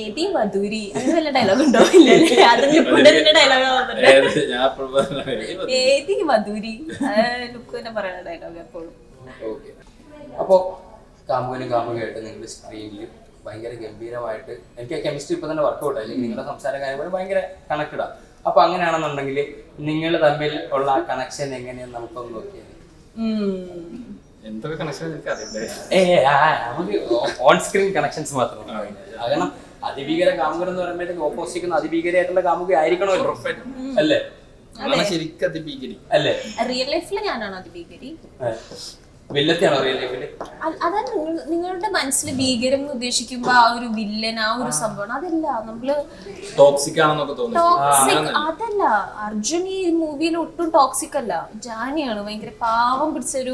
ഏതി വധൂരി അങ്ങനെ വല്ല ഡയലോഗ് ഉണ്ടോ? ഇല്ലല്ലേ, ഡയലോഗ് ഏതി വധൂരി ലുക്ക് തന്നെ പറയുന്ന ഡയലോഗ് എപ്പോഴും. ഓക്കെ, അപ്പോ കാമുകനും കാമുകയായിട്ട് നിങ്ങൾ സ്ക്രീനിൽ ഭയങ്കര ഗംഭീരമായിട്ട്, എനിക്ക് കെമിസ്ട്രി ഇപ്പൊ തന്നെ വർക്കൗട്ട് ആയി, നിങ്ങളുടെ സംസാര കാര്യങ്ങൾ ഭയങ്കര കണക്റ്റഡാ. അപ്പൊ അങ്ങനെയാണെന്നുണ്ടെങ്കിൽ നിങ്ങൾ തമ്മിൽ ഉള്ള ആ കണക്ഷൻ എങ്ങനെയാന്ന് നമുക്കൊന്ന് നോക്കിയാൽ. എന്തൊക്കെ കണക്ഷൻ നമുക്ക് ഓൺ സ്ക്രീൻ കണക്ഷൻസ് മാത്രമാണ്. കാരണം അതിഭീകര കാമുകൻ എന്ന് പറയുമ്പോഴത്തേക്ക് ഓപ്പോസിറ്റ് അതിഭീകരമായിട്ടുള്ള കാമുക ആയിരിക്കണമല്ലോ, അല്ലേ? ശരിക്കും അതിഭീകരി അല്ലേ? റിയൽ ലൈഫിൽ ഞാനാണ് അതിഭീകരി. വില്ലത്തിയാണോ റിയൽ ലൈഫില്? അതാണ് നിങ്ങളുടെ മനസ്സിൽ ഭീകരം എന്ന് ഉദ്ദേശിക്കുമ്പോ ആ ഒരു വില്ലൻ, ആ ഒരു സംഭവം അതല്ല. നമ്മള് ടോക്സിക് ആണെന്നൊക്കെ തോന്നുന്നു. അതല്ല, അർജുൻ ഈ മൂവിയിൽ ഒട്ടും ടോക്സിക് അല്ല, ജാനിയാണ് ഭയങ്കര പാവം പിടിച്ചൊരു.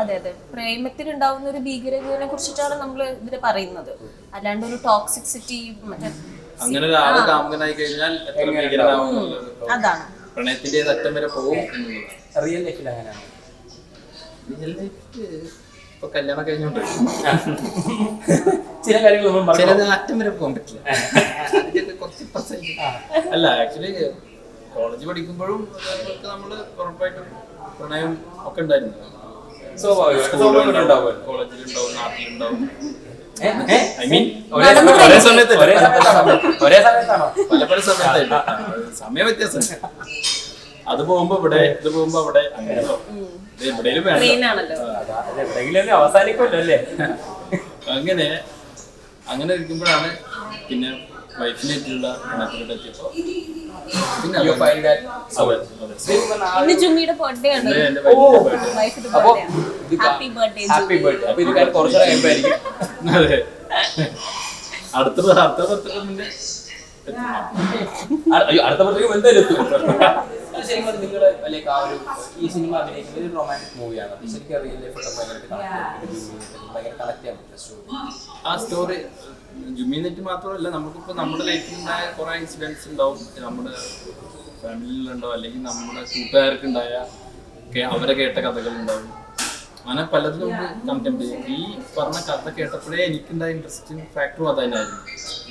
അതെ പ്രേമത്തിൽ ഉണ്ടാവുന്ന ഒരു ഭീകരതയെ കുറിച്ചിട്ടാണ് നമ്മൾ ഇതില് പറയുന്നത്, അല്ലാണ്ട് ഒരു ടോക്സിസിറ്റി മറ്റേ അങ്ങനെ ഒരാള് കാമുകനായി കഴിഞ്ഞാൽ അതാണ് പ്രണയത്തിന്റെ അറ്റം വരെ പോകും. റിയൽ ലൈഫിൽ അങ്ങനെയാണ്. റിയൽ ലൈഫ് ഇപ്പൊ കല്യാണം കഴിഞ്ഞോണ്ട് ചില കാര്യങ്ങൾ ചിലത് അറ്റം വരെ പോകാൻ പറ്റില്ല. അല്ല, ആക്ച്വലി കോളേജ് പഠിക്കുമ്പോഴും നമ്മള് ഉറപ്പായിട്ടും പ്രണയം ഒക്കെ ഉണ്ടായിരുന്നു. കോളേജിലുണ്ടാവും, നാട്ടിലുണ്ടാവും. ഒരേ സമയത്താണോ? പല സമയത്തായിട്ട് സമയ വ്യത്യാസം. അത് പോകുമ്പോ ഇവിടെ, ഇത് പോകുമ്പോ അവിടെ, അവസാനിക്കുമല്ലോ അല്ലേ? അങ്ങനെ ഇരിക്കുമ്പോഴാണ് പിന്നെ വൈഫിനായിട്ടുള്ള ഇണത്തിലോട്ട് എത്തിയപ്പോൾ പിന്നെ You find that അതെ, ഇന്ന് ജുമ്മിയുടെ ബർത്ത്ഡേ ആണ്. എന്റെ വൈഫിന്റെ വൈഫിന്റെ അപ്പൊ birthday. Happy birthday happy birthday. അപ്പൊ ഇത് കാര്യം കുറച്ചുകൂടെ കഴിയുമ്പോഴായിരിക്കും അതെ അടുത്ത ബർത്ത്ഡേ മുന്നേ അടുത്ത പുറത്തേക്ക് എന്തായാലും എത്തും. ശരിക്കും പറഞ്ഞാൽ നിങ്ങള് ലൈക്ക് ആ ഒരു ഈ സിനിമ അഭിനയിക്കുന്നത് ഒരു റൊമാൻറ്റിക് മൂവിയാണ്. ശരിക്കും റിയൽ ലൈഫായിട്ട് ഭയങ്കര കണക്ട് ചെയ്യാൻ പറ്റുന്ന സ്റ്റോറി. ആ സ്റ്റോറി ജുമീനെറ്റ് മാത്രമല്ല, നമുക്കിപ്പോൾ നമ്മുടെ ലൈഫിലുണ്ടായ കുറേ ഇൻസിഡൻസ് ഉണ്ടാവും, നമ്മുടെ ഫാമിലിയിലുണ്ടാവും, അല്ലെങ്കിൽ നമ്മുടെ കൂട്ടുകാർക്കുണ്ടായ അവരെ കേട്ട കഥകളുണ്ടാവും. അങ്ങനെ പലതും നമുക്ക് കണ്ടന്റ് ചെയ്യും. ഈ പറഞ്ഞ കഥ കേട്ടപ്പോഴേ എനിക്കുണ്ടായ ഇൻട്രസ്റ്റിംഗ് ഫാക്ടറും അത് തന്നെയായിരുന്നു.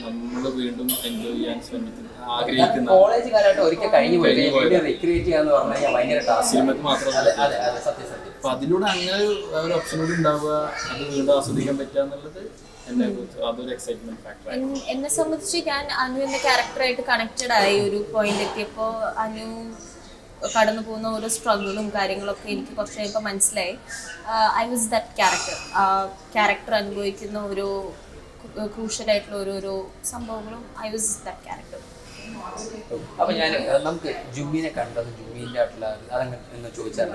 നമ്മൾ വീണ്ടും എൻജോയ് ചെയ്യാൻ ആഗ്രഹിക്കുന്ന കോളേജ് കാലഘട്ടം ഒരിക്കൽ കഴിഞ്ഞു പോയി റീക്രിയേറ്റ് ചെയ്യാന്ന് പറഞ്ഞു കഴിഞ്ഞാൽ ഭയങ്കര ടാസ്ക്. സിനിമയ്ക്ക് മാത്രമല്ല. സത്യം. അപ്പൊ അതിലൂടെ അങ്ങനെ ഒരു ഓപ്ഷൻ കൂടി ഉണ്ടാവുക, അത് വീണ്ടും ആസ്വദിക്കാൻ പറ്റുക എന്നുള്ളത് എന്നെ അതൊരു എക്സൈറ്റ്മെന്റ് ഫാക്ടർ. എന്നെ സംബന്ധിച്ച് ഞാൻ അനു എന്ന ക്യാരക്ടറായിട്ട് കണക്റ്റഡ് ആയി. ഒരു പോയിന്റ് എത്തിയപ്പോൾ അനു കടന്നു പോകുന്ന ഓരോ സ്ട്രഗിളും കാര്യങ്ങളൊക്കെ എനിക്ക് കുറച്ച് കഴിയുമ്പോൾ മനസ്സിലായി. I was that character. ആ ക്യാരക്ടർ അനുഭവിക്കുന്ന ഓരോ ക്രൂഷ്യലായിട്ടുള്ള ഓരോരോ സംഭവങ്ങളും ഐ വാസ് ദാറ്റ് ക്യാരക്ടർ. അപ്പൊ ഞാൻ നമുക്ക് ജുമ്മീനെ കണ്ടത് ജുമ്മീന്റെ ആയിട്ടുള്ള അതെങ്ങനെ ചോദിച്ചാൽ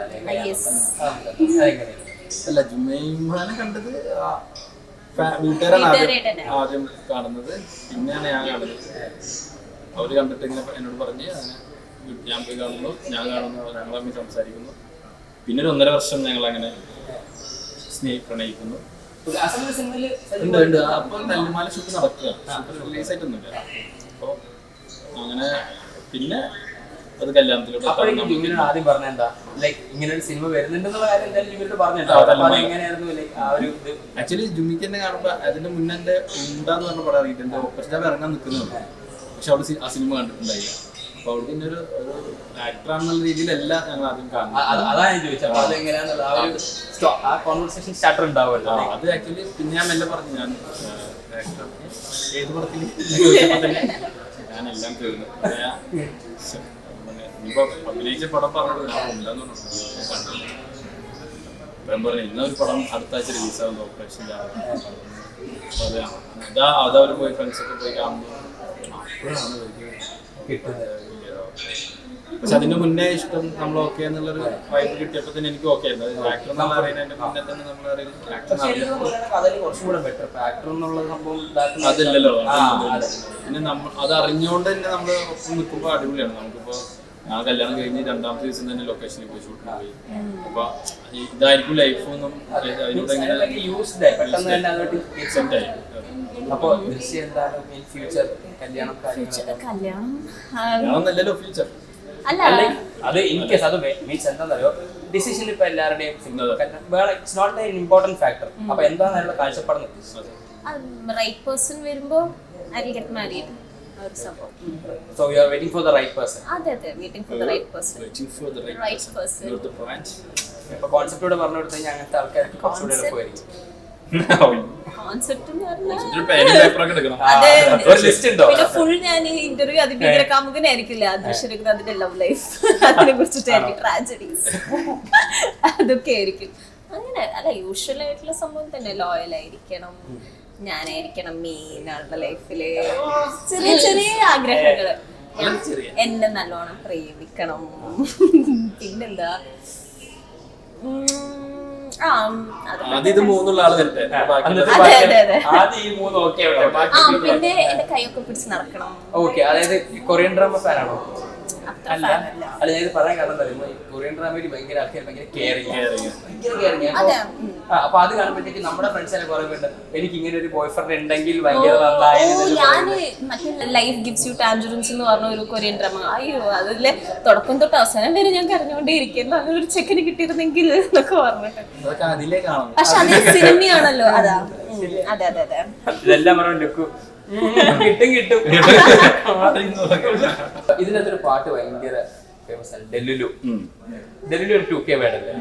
അല്ല, ജുമൈമാനെ കണ്ടത് വീട്ടുകാരാണ് ആദ്യം കാണുന്നത്, പിന്നെയാണ് ഞാൻ കാണുന്നത്. അവര് കണ്ടിട്ട് ഇങ്ങനെ എന്നോട് പറഞ്ഞ് അങ്ങനെ ഞാൻ പോയി കാണുന്നു, ഞങ്ങൾ തമ്മിൽ സംസാരിക്കുന്നു. പിന്നെ ഒരു 1.5 വർഷം ഞങ്ങൾ അങ്ങനെ പ്രണയിക്കുന്നു. ഉണ്ട്. അപ്പൊ തല്ലുമാല ഷൂട്ട് നടക്കുക, റിലീസ് ആയിട്ടൊന്നുമില്ല. അപ്പൊ അങ്ങനെ പിന്നെ അത് കല്യാണത്തിലോട്ട് ആദ്യം പറഞ്ഞ എന്താ ലൈക്ക് ഇങ്ങനെ ഒരു സിനിമ വരുന്നുണ്ടെന്നുള്ള കാര്യം എന്തായാലും പറഞ്ഞിട്ടുണ്ടോ? ആക്ച്വലി ജുമ്മിക്ക് തന്നെ കാണുമ്പോ അതിന്റെ മുന്നേ എന്റെ ഉണ്ടാന്ന് പറഞ്ഞ പടം അറിയിട്ടുണ്ട്. ഓപ്പറേഷൻ ഇറങ്ങാൻ നിൽക്കുന്നുണ്ട്. പക്ഷെ അവിടെ ആ സിനിമ കണ്ടിട്ടുണ്ടായില്ല. അപ്പൊ അവിടെ പിന്നെ ഒരു ആക്ടറാണെന്നുള്ള രീതിയിലല്ല ഞങ്ങൾ ആദ്യം കാണുന്നത്. അത് ആക്ച്വലി പിന്നെ ഞാൻ മെല്ലെ പറഞ്ഞു, ഞാൻ ഏത് പടത്തിൽ ഞാനെല്ലാം തീർന്നു. ഇപ്പൊ അഭിനയിച്ച പടം പറഞ്ഞത് ഞാൻ ഉണ്ടാന്ന് പറഞ്ഞു. ഇന്നൊരു പടം അടുത്ത ആഴ്ച റിലീസാകുന്നു, ഓപ്പറേഷൻ. അതവർ പോയി ഫ്രണ്ട്സൊക്കെ പോയി കാണുന്നു. പക്ഷെ അതിന്റെ മുന്നേ ഇഷ്ടം നമ്മൾ ഓക്കെ എന്നുള്ളൊരു വൈബ് കിട്ടിയപ്പോ തന്നെ എനിക്ക് ഓക്കെ ആയിരുന്നു. ആക്ടർ എന്നുള്ള അറിയുന്നതിന്റെ മുന്നേ തന്നെ നമ്മൾ അതല്ലല്ലോ. പിന്നെ അത് അറിഞ്ഞുകൊണ്ട് തന്നെ നമ്മൾ ഒപ്പം നിൽക്കുമ്പോൾ അടിപൊളിയാണ്. നമുക്കിപ്പോ ആ കല്യാണം കഴിഞ്ഞ് 2ാമത്തെ ദിവസം തന്നെ ലൊക്കേഷനിൽ പോയി ഷൂട്ടിന് പോയി. അപ്പൊ ഇതായിരിക്കും ലൈഫൊന്നും അതിലൂടെ ഇങ്ങനെ കല്യാണം ഫ്യൂച്ചർ അത് ഇൻകേസ് അത് മീൻസ് എന്താണെന്നറിയോ ഡിസിഷൻ ഇപ്പൊ എല്ലാവരുടെയും it's not an important factor. അപ്പൊ എന്താണ് അതിനുള്ള കാഴ്ചപ്പാട്? റൈറ്റ് പേഴ്സൺ വരുമ്പോ I will get married. So you are waiting for the right person. അതെ, waiting for the right person. Right person. ഇപ്പൊ കോൺസെപ്റ്റോടെ പറഞ്ഞു കൊടുത്തു കഴിഞ്ഞാൽ അങ്ങനത്തെ ആൾക്കാർക്ക് കുറച്ചുകൂടെ എളുപ്പമായിരിക്കും. കോൺസെപ്റ്റ് എന്ന് പറഞ്ഞാൽ ലിസ്റ്റ് ഉണ്ടോ? പിന്നെ ഫുൾ ഞാൻ ഇന്റർവ്യൂ അതിഭീകര കാമുകനായിരിക്കില്ല അദൃശ്യരക്കുന്ന അതിന്റെ ലവ് ലൈഫ്, അതിനെ കുറിച്ചിട്ടായിരിക്കും, ട്രാജഡീസ് അതൊക്കെ ആയിരിക്കും. അങ്ങനെ അല്ല, യൂഷ്വൽ ആയിട്ടുള്ള സംഭവം തന്നെ. ലോയൽ ആയിരിക്കണം, ഞാനായിരിക്കണം മെയിൻ ആളുടെ ലൈഫില്. ചെറിയ ചെറിയ ആഗ്രഹങ്ങള്. എന്നെ നല്ലോണം പ്രേമിക്കണം. പിന്നെന്താ, പിന്നെ എന്റെ കൈയൊക്കെ പിടിച്ച് നടക്കണം. അതായത് കൊറിയൻ ഡ്രാമ ഫാനാണോ? അല്ല, ഞാൻ പറയാൻ കാരണം എന്താ, കൊറിയൻ ഡ്രാമയിൽ ഭയങ്കര ആൾക്കാർ ഭയങ്കര കെയറിങ്. അപ്പൊ അത് കാണുമ്പോഴത്തേക്ക് നമ്മുടെ ഫ്രണ്ട്സിനെ കുറെ പേരുണ്ട്, എനിക്ക് ഇങ്ങനെ ഒരു ബോയ് ഫ്രണ്ട് ഉണ്ടെങ്കിൽ ഭയങ്കര ഞാന് മറ്റേ ലൈഫ് ഗിവ്സ് യു ടാൻജറിൻസ് എന്ന് പറഞ്ഞ ഒരു കൊറിയൻ ഡ്രാമ, അയ്യോ അതിലെ തുടക്കം തൊട്ട് അവസാനം വരെ ഞാൻ കരഞ്ഞുകൊണ്ടേ ഇരിക്കുന്നു. അങ്ങനെ ഒരു ചെക്കന് കിട്ടിയിരുന്നെങ്കിൽ എന്നൊക്കെ പറഞ്ഞിട്ട്. പക്ഷെ അത് സിനിമയാണല്ലോ. അതാ, അതെ. ഇതെല്ലാം പറഞ്ഞു കിട്ടും. ഇതിനകത്തൊരു പാട്ട് ഭയങ്കര ഫേമസ് ആണ്, ഡെല്ലുലു. ഡെല്ലുലു ഒരു 2K വേർഡല്ലേ?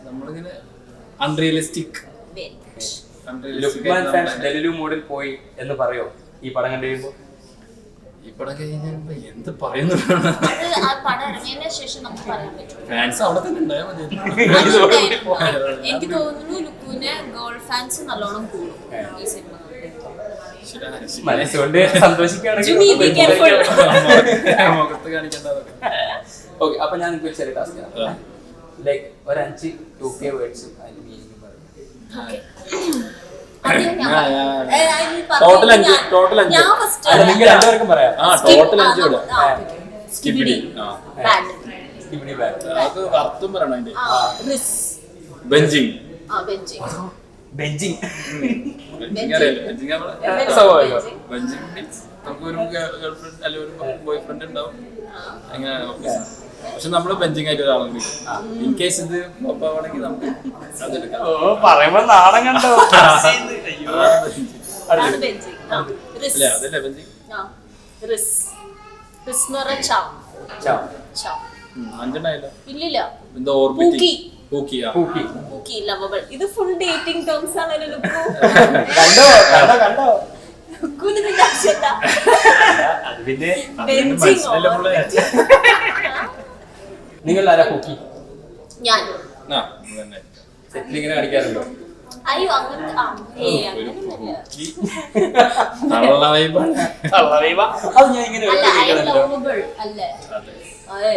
നമ്മളിങ്ങനെ അൺറിയലിസ്റ്റിക് ഡെല്ലുലു മോഡിൽ പോയി എന്ന് പറയോ ഈ പടം കണ്ടു കഴിയുമ്പോ? ഈ പടം കഴിഞ്ഞപ്പോ എന്ത് പറയുന്നുണ്ടാണ് അത് ആ പടം ഇറങ്ങിയതിന് ശേഷം നമുക്ക് പറയാൻ പറ്റും. ഫാൻസ് അവിടെ തന്നെ ഉണ്ടായാൽ മതി. എനിക്ക് തോന്നുന്നു ലുക്കുവിന്റെ ഗേൾ ഫാൻസ് നല്ലോണം കൂടും ഈ സിനിമ. മനസ്സുകൊണ്ട് സന്തോഷിക്കുകയാണെങ്കിൽ മുഖത്ത് കാണിക്കേണ്ടതൊക്കെ. ഓക്കെ, അപ്പൊ ഞാൻ നിങ്ങൾക്ക് ചെറിയ ടാസ്ക് ലൈക്ക് ഒരു 5 2K വേർഡ്സും അതിന്റെ മീനിങ് പറയും. ടോട്ടൽ 5 ടോട്ടൽ 5 അല്ല, നിങ്ങൾ രണ്ടുപേർക്കും പറയാം. ടോട്ടൽ 5 ഇവിടെ സ്കിബിഡി സ്കിബിഡി ബാഗ്. അത് അർത്ഥം പറയണം അതിന്റെ. ബെഞ്ചിങ് ബെഞ്ചിങ് ബെഞ്ചിങ് അറിയില്ല. ബെഞ്ചിങ് ബെഞ്ചിങ് മീൻസ് നമുക്കൊരു ഗേൾഫ്രണ്ട് അല്ലെങ്കിൽ ഒരു ബോയ് ഫ്രണ്ട് ഉണ്ടാവും അങ്ങനെ. പക്ഷെ നമ്മള് ബെഞ്ചിങ് ആയിട്ട് ഒരാളുണ്ട്. ഇൻ കേസ് ഇത് ആണെങ്കിൽ നമുക്ക് അതെടുക്കാം. പറയുമ്പോ നാണം കണ്ടോ? അതല്ലേ ബെഞ്ചിങ്. 5 ഇല്ലില്ല. എന്തോ ഓർബിറ്റിംഗ് പൂക്കി. ലവബിൾ. ഇത് ഫുൾ ഡേറ്റിംഗ് ടേംസ് ആണല്ലോ ലുക്കു. കണ്ടോ കണ്ടോ ലുക്കുവിന് ഇതിന്റെ ആവശ്യമില്ല. പിന്നെ ബെഞ്ചിങ് നിങ്ങൾ ആരാ കുക്കി? ഞാൻ സെറ്റിൽ ഇങ്ങനെ കാണിക്കാറുണ്ടോ? അയ്യോ അങ്ങനത്തെ അങ്ങനെയൊന്നുമില്ല. അത് ഞാൻ ഇങ്ങനെ അല്ല ഐ ലവബിൾ അല്ലേ? അതെ.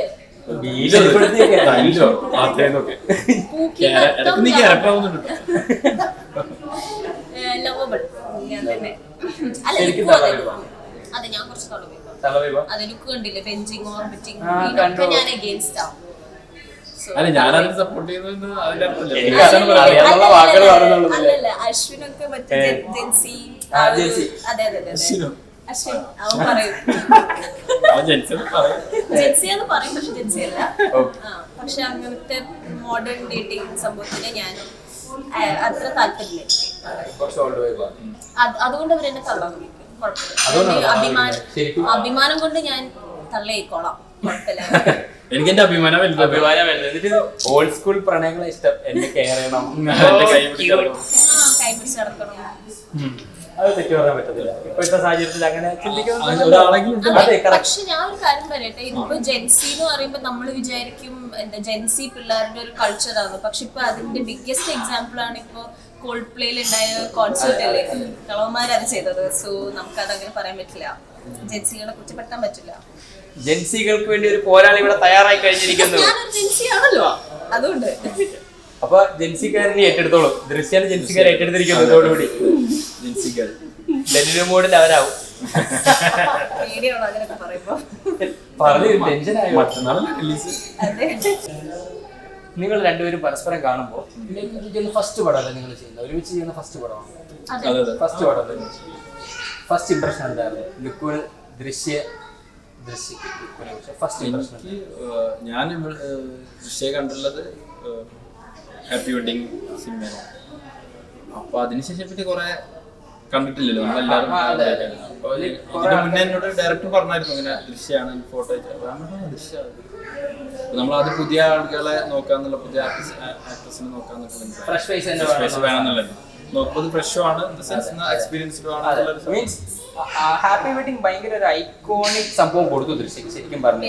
ലവബിൾ ഞാൻ തന്നെ. അല്ല ലുക്കു അതെ ഞാൻ കുറച്ച് തളവിപ്പോ അത് ലുക്ക് കണ്ടില്ലേ? ബെഞ്ചിങ് ഓർബിറ്റിംഗ് ഇതൊക്കെ ഞാൻ അഗെയിൻസ്റ്റ് ആവും. അല്ല ഞാനതിന് സപ്പോർട്ട് ചെയ്യുന്നത് അതിന്റെ അർത്ഥമില്ല. അല്ലല്ല അശ്വിനൊക്കെ മറ്റേ ജെൻസി. അതെ അതെ അതെ അശ്വിൻ അവൻ പറയും ജെൻസിയാന്ന് പറയും പക്ഷെ ജെൻസി അല്ല. പക്ഷെ അങ്ങനത്തെ മോഡേൺ ഡേറ്റിംഗ് സംഭവത്തിന് ഞാൻ അത്ര താല്പര്യമില്ല. അതുകൊണ്ട് അവരെന്നെ തള്ളാൻ വിളിക്കും. കുഴപ്പമില്ല. അഭിമാനം കൊണ്ട് ഞാൻ തള്ളയിക്കോളാം. കുഴപ്പമില്ല. എനിക്ക് എന്റെ അഭിമാനം എന്നിട്ട് ഓൾഡ് സ്കൂൾ പ്രണയങ്ങളെ ഇഷ്ടം. എന്നെ കെയർ ചെയ്യണം, കൈ പിടിച്ച് നടക്കണം. അത് തെറ്റു പറയാൻ പറ്റത്തില്ല ഇപ്പോഴത്തെ സാഹചര്യത്തിൽ. അങ്ങനെ പക്ഷെ ഞാൻ ഒരു കാര്യം പറയട്ടെ, ഇപ്പൊ ജെൻസി എന്ന് പറയുമ്പോ നമ്മൾ വിചാരിക്കും എന്താ ജെൻസി പിള്ളേരുടെ ഒരു കൾച്ചറാണ്. പക്ഷെ ഇപ്പൊ അതിന്റെ ബിഗ്ഗസ്റ്റ് എക്സാമ്പിൾ ആണ് ഇപ്പൊ കോൾഡ് പ്ലേയിൽ ഉണ്ടായ കോൺസേർട്ട് അല്ലേ കളവന്മാരത് ചെയ്തത്. സോ നമുക്കത് അങ്ങനെ പറയാൻ പറ്റില്ല. ജെൻസികളെ കുറ്റപ്പെടുത്താൻ പറ്റില്ല. ജെൻസികൾക്ക് വേണ്ടി ഒരു പോരാളി ഇവിടെ തയ്യാറായി കഴിഞ്ഞിരിക്കുന്നു. ഞാനൊരു ജെൻസി ആണല്ലോ അതുകൊണ്ട്. അപ്പൊ ജെൻസിക്കാരനെ ഏറ്റെടുത്തോളൂ. ദൃശ്യം ജെൻസിക്കാരെ ഏറ്റെടുത്തിരിക്കുന്നു. ഇതോടുകൂടി മോഡിൽ അവരാവും. പറഞ്ഞു ടെൻഷനായോ? നിങ്ങൾ രണ്ടുപേരും പരസ്പരം കാണുമ്പോൾ ഫസ്റ്റ് പടമല്ലേ നിങ്ങൾ ചെയ്യുന്നത്? ഒരുമിച്ച് ചെയ്യുന്ന ഫസ്റ്റ് പടമാണ്. ഫസ്റ്റ് പടം ഫസ്റ്റ് ഇംപ്രഷൻ എന്തായിരുന്നു ലുക്കുവിന്? ഫസ്റ്റ് ഇംപ്രഷൻ ഞാൻ ദൃശ്യ കണ്ടുള്ളത് ഹാപ്പി വെഡിങ് സിനിമയാണ്. അപ്പൊ അതിനുശേഷം പിന്നെ കുറെ കണ്ടിട്ടില്ലല്ലോ നമ്മളെല്ലാവരും. അപ്പൊ ഇതിന് മുന്നേ എന്നോട് ഡയറക്ടർ പറഞ്ഞായിരുന്നു ഇങ്ങനെ ദൃശ്യമാണ് ഫോട്ടോ ദൃശ്യ. നമ്മളത് പുതിയ ആളുകളെ നോക്കാന്നുള്ള, പുതിയ ആക്ട്രസിനെ നോക്കാന്നൊക്കെ ഫ്രഷ് വേണമെന്നുള്ളത്. നോക്കുമ്പോൾ ഫ്രഷും ആണ്, എക്സ്പീരിയൻസ്ഡും ആണ്. ഹാപ്പി വെഡിങ് ഭയങ്കര ഒരു ഐക്കോണിക് സംഭവം കൊടുത്തു ദൃശ്യം ശരിക്കും പറഞ്ഞു.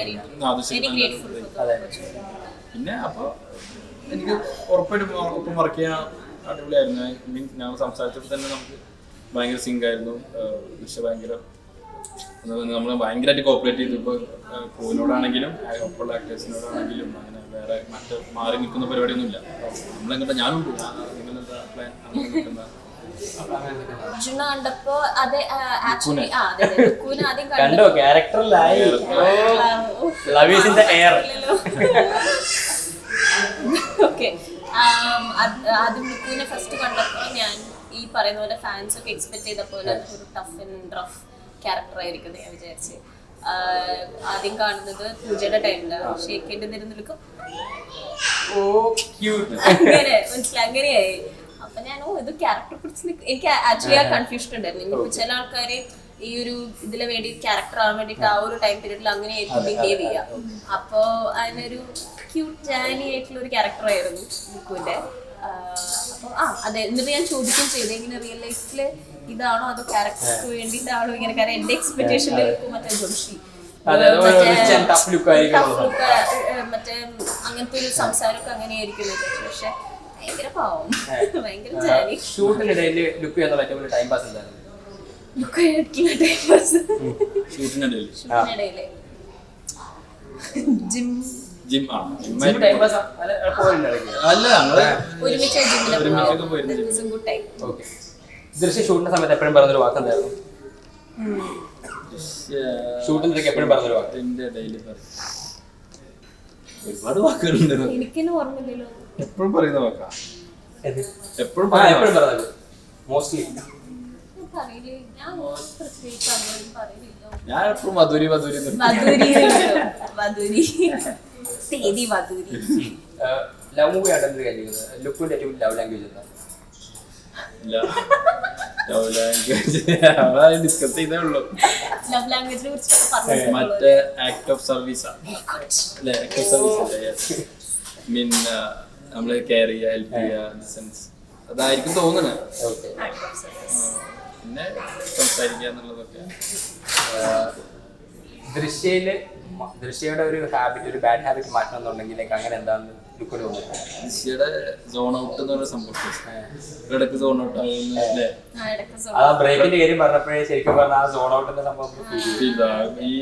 പിന്നെ അപ്പൊ എനിക്ക് ഉറപ്പായിട്ടും ഒപ്പം വർക്ക് ചെയ്യാൻ അടിപൊളിയായിരുന്നു. മീൻസ് ഞാൻ സംസാരിച്ചപ്പോൾ തന്നെ നമുക്ക് ഭയങ്കര സിങ്ക് ആയിരുന്നു. ദൃശ്യ ഭയങ്കര നമ്മൾ ഭയങ്കരമായിട്ട് കോപ്പറേറ്റ് ചെയ്തു. ഇപ്പോൾ പൂവിനോടാണെങ്കിലും ഒപ്പമുള്ള ആക്ടേഴ്സിനോടാണെങ്കിലും അങ്ങനെ വേറെ മറ്റ് മാറി നിൽക്കുന്ന പരിപാടിയൊന്നുമില്ല. നമ്മളെങ്ങോട്ട് ഞാനുണ്ട്. നിങ്ങളെന്താ പ്ലാൻ നിൽക്കുന്ന അർജുന കണ്ടപ്പോ അതെ ആക്ച്വലി ആദ്യം കണ്ടോ ക്യാരക്ടറിലായി. ഓക്കെ ആദ്യം ലുക്കുവിനെ ഫസ്റ്റ് കണ്ടപ്പോൾ ഞാൻ ഈ പറയുന്ന പോലെ ഫാൻസ് ഒക്കെ എക്സ്പെക്ട് ചെയ്ത പോലെ ഒരു ടഫ് ആൻഡ് റഫ് ക്യാരക്ടർ ആയിരിക്കും ഞാൻ വിചാരിച്ച്. ആദ്യം കാണുന്നത് പൂജയുടെ ടൈമിലാണ്. ഷേക്കേണ്ടിരുന്ന ലുക്കും അങ്ങനെ മനസ്സിലായി. അങ്ങനെയായി. അപ്പൊ ഞാൻ ഇത് ക്യാരക്ടറെ കുറിച്ച് എനിക്ക് ആക്ച്വലി ആ കൺഫ്യൂഷൻ ഉണ്ടായിരുന്നു. ഇനിയിപ്പോ ചില ആൾക്കാര് ഈ ഒരു ഇതിന് വേണ്ടി ക്യാരക്ടർ ആവാൻ വേണ്ടിട്ട് ആ ഒരു ടൈം പീരീഡിൽ അങ്ങനെയായിരിക്കും ബിഹേവ് ചെയ്യുക. അപ്പോ അതിനൊരു ക്യൂട്ട് ജാനി ആയിട്ടുള്ള ഒരു ക്യാരക്ടർ ആയിരുന്നു ലുക്കുവിന്റെ. അതെ, എന്നിട്ട് ഞാൻ ചോദിക്കുകയും ചെയ്തു ഇങ്ങനെ റിയൽ ലൈഫില് ഇതാണോ അതോ ക്യാരക്ടർക്ക് വേണ്ടിയിട്ടാണോ ഇങ്ങനെ, കാരണം എന്റെ എക്സ്പെക്ടേഷനിൽ മറ്റേ ജംഷി മറ്റേ അങ്ങനത്തെ ഒരു സംസാരമൊക്കെ അങ്ങനെയായിരിക്കും, പക്ഷെ ഭയങ്കര പാവം, ഭയങ്കര ജാലി. ഷൂട്ടിനിടയിൽ ലുക്ക് ചെയ്യാനുള്ള ഏറ്റവും വലിയ ടൈം പാസ് എന്തായിരുന്നു? ഷൂട്ടിനിടയില് ജിം ടൈം പാസ് പോയില്ല അല്ല ഞങ്ങള് ഒരുമിച്ച് ഒരുമിച്ചൊക്കെ പോയിരുന്നു. Good time. ഓക്കെ. ദൃശ്യ ഷൂട്ടിന്റെ സമയത്ത് എപ്പോഴും പറഞ്ഞൊരു വാക്കെന്തായിരുന്നു? ഷൂട്ടിന്റെ എപ്പോഴും പറഞ്ഞൊരു വാക്ക് ഒരുപാട് വാക്കുകളുണ്ട്. എനിക്കെന്നെ ഓർമ്മയില്ലല്ലോ. എപ്പോഴും പറയുന്ന വാക്കാ, എപ്പോഴും എപ്പോഴും പറഞ്ഞത് മോസ്റ്റ്ലി. പറയില്ലേ, ഞാൻ പ്രത്യേകിച്ച് അങ്ങനെയൊന്നും പറയില്ല. ഞാൻ എപ്പോഴും മധുരി മധുരി വധുരി തേതി വധുരി. ലവ് മൂവി ആയിട്ടാണ് കഴിക്കുന്നത്. ലുക്കിന്റെ ഏറ്റവും ലവ് ലാംഗ്വേജ് എന്താ? ലവ് ലാംഗ്വേജ് ഡിസ്കസ് ചെയ്തേ ഉള്ളൂ. ലവ് ലാംഗ്വേജിനെ കുറിച്ച് മറ്റേ ആക്ട് ഓഫ് സർവീസ് അല്ലേ? ആക്ട് ഓഫ് സർവീസ് മീൻ നമ്മള് കെയർ ചെയ്യുക, ഹെൽപ്പ് ചെയ്യുക, സെൻസ് അതായിരിക്കും തോന്നുന്നത്. പിന്നെ സംസാരിക്കുക എന്നുള്ളതൊക്കെ. ദൃശ്യയുടെ ഒരു ഹാബിറ്റ്, ഒരു ബാഡ് ഹാബിറ്റ് മാറ്റണം എന്നുണ്ടെങ്കിൽ അങ്ങനെ എന്താണെന്ന് ലുക്കിന് തോന്നുന്നത്? ദൃശ്യയുടെ സോൺ ഔട്ട് എന്ന് പറഞ്ഞ സംഭവം ഇടയ്ക്ക് സോൺ ഔട്ട് ആകുന്നല്ലേ? ആ ബ്രേക്കിന്റെ കാര്യം പറഞ്ഞപ്പോഴേ ശരിക്കും പറഞ്ഞ ആ സോൺ ഔട്ടിന്റെ സംഭവം ഈ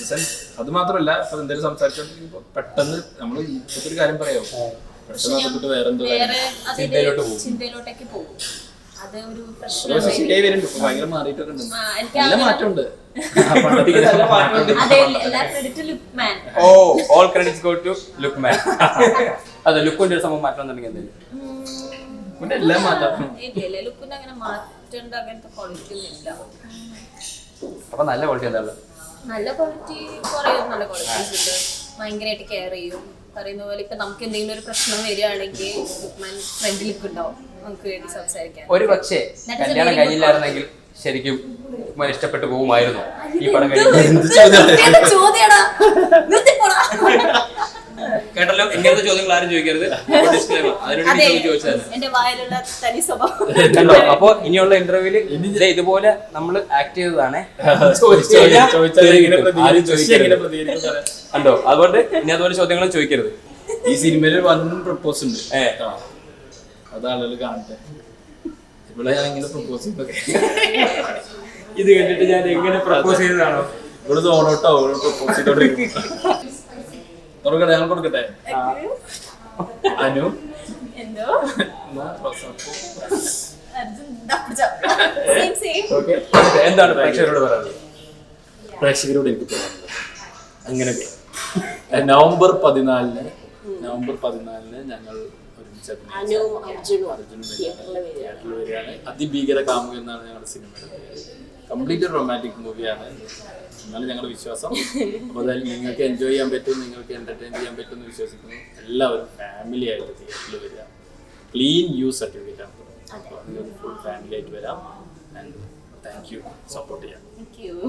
സെൻസ് അത് മാത്രമല്ല, ഇപ്പൊ എന്തെങ്കിലും സംസാരിച്ചോണ്ടിരിക്കുമ്പോ പെട്ടെന്ന് നമ്മൾ ഇപ്പോഴത്തെ ഒരു കാര്യം പറയാമോ, പെട്ടെന്ന് നോക്കിട്ട് വേറെ എന്തോ ചിന്തയിലോട്ടേക്ക് പോകും. അത് ഒരു ശരിയായി വരുന്നുണ്ട്. ഇപ്പൊ ഭയങ്കര മാറിയിട്ടൊക്കെ ഉണ്ട്, നല്ല മാറ്റമുണ്ട്. All credits go to Lukman. അതെ, ലുക്കിന്റെ ഒരു സംഭവം മാറ്റണം എന്നുണ്ടെങ്കിൽ എന്തെങ്കിലും എല്ലാം മാറ്റാം. ലുക്കിന്റെ അങ്ങനെ മാറ്റേണ്ട അങ്ങനത്തെ ക്വാളിറ്റി ഒന്നും ഇല്ല. അപ്പൊ നല്ല ക്വാളിറ്റി എന്താ? നല്ല ക്വാളിറ്റി കുറെ നല്ല ക്വാളിറ്റീസ് ഉണ്ട്. ഭയങ്കരമായിട്ട് കെയർ ചെയ്യും. പറയുന്ന പോലെ ഇപ്പൊ നമുക്ക് എന്തെങ്കിലും ഒരു പ്രശ്നം വരികയാണെങ്കിൽ ലുക്മാൻ ഫ്രണ്ടിൽ ഉണ്ടാവും നമുക്ക് വേണ്ടി സംസാരിക്കാൻ. ഒരു പക്ഷേ കല്യാണം കഴിഞ്ഞില്ലായിരുന്നെങ്കിൽ ശരിക്കും ലുക്മാൻ ഇഷ്ടപ്പെട്ടു പോകുമായിരുന്നു ഈ പടം കഴിഞ്ഞ്? കേട്ടല്ലോ, ഇങ്ങനത്തെ ചോദ്യങ്ങൾ ആരും ചോദിക്കരുത്. എന്റെ വായിലുള്ള തനി സ്വഭാവം കണ്ടോ? അപ്പൊ ഇനിയുള്ള ഇന്റർവ്യൂല് ഇതുപോലെ നമ്മൾ ആക്ട് ചെയ്തതാണ്. കണ്ടോ? അതുകൊണ്ട് ഇനി അതുപോലെ ചോദ്യങ്ങളും ചോദിക്കരുത്. ഈ സിനിമയിൽ വൺ പ്രപ്പോസ് ഉണ്ട്, അത് ആളുകൾ കാണട്ടെ. ഇവിടെ ഞാൻ ഇങ്ങനെ പ്രപ്പോസ് ചെയ്യുന്നൊക്കെ ഇത് കണ്ടിട്ട് ഞാൻ എങ്ങനെ പ്രപ്പോസ് ചെയ്തതാണോ? ഇവിടെ സോണോട്ടോ പ്രപ്പോസ് ചെയ്തോണ്ടിരിക്കും. തുറക്കട്ടെ, ഞാൻ കൊടുക്കട്ടെ. അനു എന്താണ് പ്രേക്ഷകരോട് പറയുന്നത്? പ്രേക്ഷകരോട് എനിക്ക് പറയാനുള്ളത് അങ്ങനെയൊക്കെ നവംബർ 14 ഞങ്ങൾ ഒരുമിച്ച് വരികയാണ്. അതിഭീകര കാമുകൻ എന്നാണ് ഞങ്ങളുടെ സിനിമയുടെ പേര്. കംപ്ലീറ്റ് റൊമാൻറ്റിക് മൂവിയാണ് എന്നാലും ഞങ്ങളുടെ വിശ്വാസം. അപ്പോൾ അതായത് നിങ്ങൾക്ക് എൻജോയ് ചെയ്യാൻ പറ്റും, നിങ്ങൾക്ക് എന്റർടൈൻ ചെയ്യാൻ പറ്റും എന്ന് വിശ്വസിക്കുന്നു. എല്ലാവരും ഫാമിലി ആയിട്ട് തിയേറ്ററിൽ വരിക. ക്ലീൻ യു സർട്ടിഫിക്കറ്റ് ആണ്. അപ്പോൾ നിങ്ങൾ ഫുൾ ഫാമിലി ആയിട്ട് വരാം. ആൻഡ് താങ്ക് യു, സപ്പോർട്ട് ചെയ്യാം.